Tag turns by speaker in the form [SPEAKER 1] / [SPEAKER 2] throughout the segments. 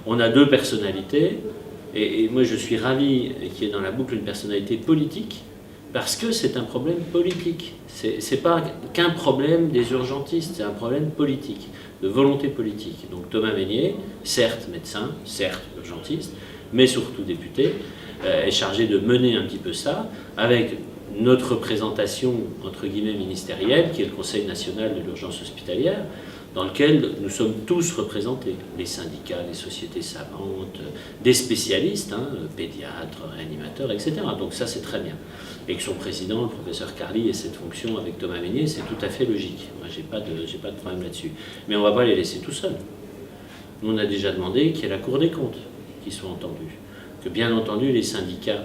[SPEAKER 1] On a deux personnalités, et moi je suis ravi qu'il y ait dans la boucle une personnalité politique, parce que c'est un problème politique. C'est pas qu'un problème des urgentistes, c'est un problème politique, de volonté politique. Donc Thomas Mesnier, certes médecin, certes urgentiste, mais surtout député, est chargé de mener un petit peu ça, avec notre représentation, entre guillemets, ministérielle, qui est le Conseil national de l'urgence hospitalière, dans lequel nous sommes tous représentés, les syndicats, les sociétés savantes, des spécialistes, pédiatres, réanimateurs, etc. Donc ça, c'est très bien. Et que son président, le professeur Carly, ait cette fonction avec Thomas Mesnier, c'est tout à fait logique. Moi, j'ai pas de problème là-dessus. Mais on ne va pas les laisser tout seuls. Nous, on a déjà demandé qu'il y ait la Cour des comptes qui soit entendue, que bien entendu les syndicats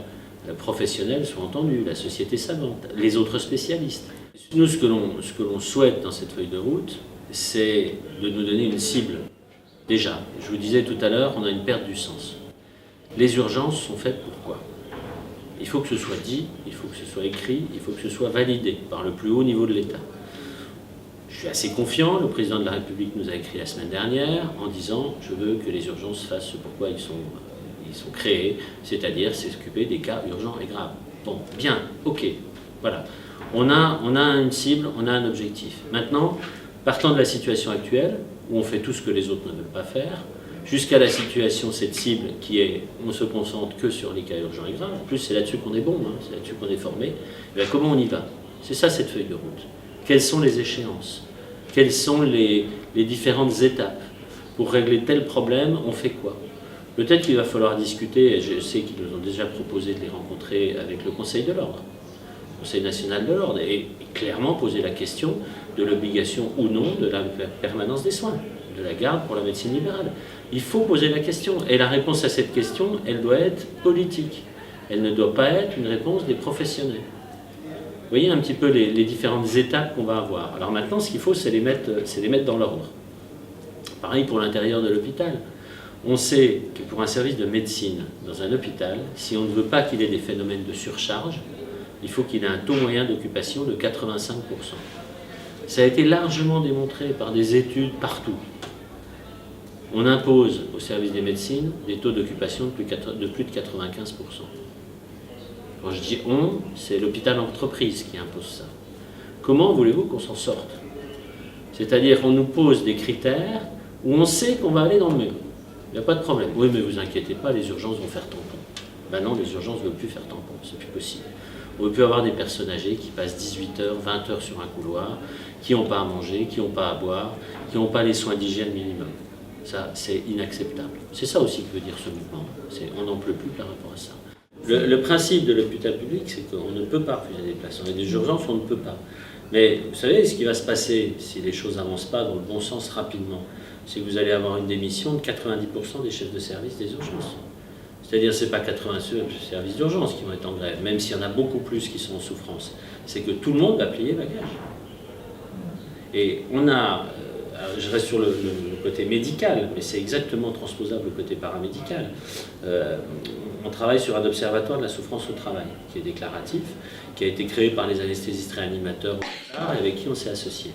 [SPEAKER 1] professionnels soient entendus, la société savante, les autres spécialistes. Nous, ce que l'on souhaite dans cette feuille de route, c'est de nous donner une cible. Déjà, je vous disais tout à l'heure, on a une perte du sens. Les urgences sont faites pour quoi? Il faut que ce soit dit, il faut que ce soit écrit, il faut que ce soit validé par le plus haut niveau de l'État. Je suis assez confiant, le président de la République nous a écrit la semaine dernière en disant « je veux que les urgences fassent ce pourquoi ils sont créés, c'est-à-dire s'occuper des cas urgents et graves ». Bon, bien, ok, voilà. On a une cible, on a un objectif. Maintenant, partant de la situation actuelle, où on fait tout ce que les autres ne veulent pas faire, jusqu'à la situation, cette cible qui est, on se concentre que sur les cas urgents et graves, en plus c'est là-dessus qu'on est bon, c'est là-dessus qu'on est formé, et bien, comment on y va? C'est ça cette feuille de route. Quelles sont les échéances? Quelles sont les différentes étapes? Pour régler tel problème, on fait quoi? Peut-être qu'il va falloir discuter, et je sais qu'ils nous ont déjà proposé de les rencontrer avec le Conseil de l'Ordre, le Conseil national de l'Ordre, et clairement poser la question de l'obligation ou non de la permanence des soins, de la garde pour la médecine libérale. Il faut poser la question, et la réponse à cette question, elle doit être politique. Elle ne doit pas être une réponse des professionnels. Vous voyez un petit peu les différentes étapes qu'on va avoir. Alors maintenant, ce qu'il faut, c'est les mettre dans l'ordre. Pareil pour l'intérieur de l'hôpital. On sait que pour un service de médecine dans un hôpital, si on ne veut pas qu'il ait des phénomènes de surcharge, il faut qu'il ait un taux moyen d'occupation de 85%. Ça a été largement démontré par des études partout. On impose au service des médecines des taux d'occupation de plus de 95%. Quand je dis on, c'est l'hôpital entreprise qui impose ça. Comment voulez-vous qu'on s'en sorte? C'est-à-dire qu'on nous pose des critères où on sait qu'on va aller dans le mur. Il n'y a pas de problème. Oui, mais vous inquiétez pas, les urgences vont faire tampon. Ben non, les urgences ne veulent plus faire tampon, c'est plus possible. On ne veut plus avoir des personnes âgées qui passent 18 heures, 20 heures sur un couloir, qui n'ont pas à manger, qui n'ont pas à boire, qui n'ont pas les soins d'hygiène minimum. Ça, c'est inacceptable. C'est ça aussi que veut dire ce mouvement. On n'en peut plus par rapport à ça. Le principe de l'hôpital public, c'est qu'on ne peut pas refuser des places. On a des urgences, on ne peut pas. Mais vous savez, ce qui va se passer si les choses n'avancent pas dans le bon sens rapidement, c'est que vous allez avoir une démission de 90% des chefs de service des urgences. C'est-à-dire, ce n'est pas 80 services d'urgence qui vont être en grève, même s'il y en a beaucoup plus qui sont en souffrance. C'est que tout le monde va plier bagage. Et on a, je reste sur le côté médical, mais c'est exactement transposable au côté paramédical. On travaille sur un observatoire de la souffrance au travail, qui est déclaratif, qui a été créé par les anesthésistes réanimateurs et avec qui on s'est associé.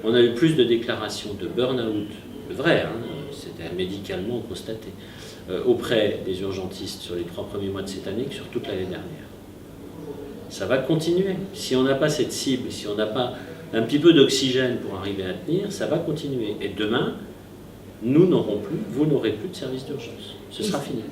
[SPEAKER 1] On a eu plus de déclarations de burn-out, vrai, c'était médicalement constaté, auprès des urgentistes sur les 3 premiers mois de cette année que sur toute l'année dernière. Ça va continuer. Si on n'a pas cette cible, si on n'a pas un petit peu d'oxygène pour arriver à tenir, ça va continuer. Et demain, nous n'aurons plus, vous n'aurez plus de service d'urgence. Ce sera fini.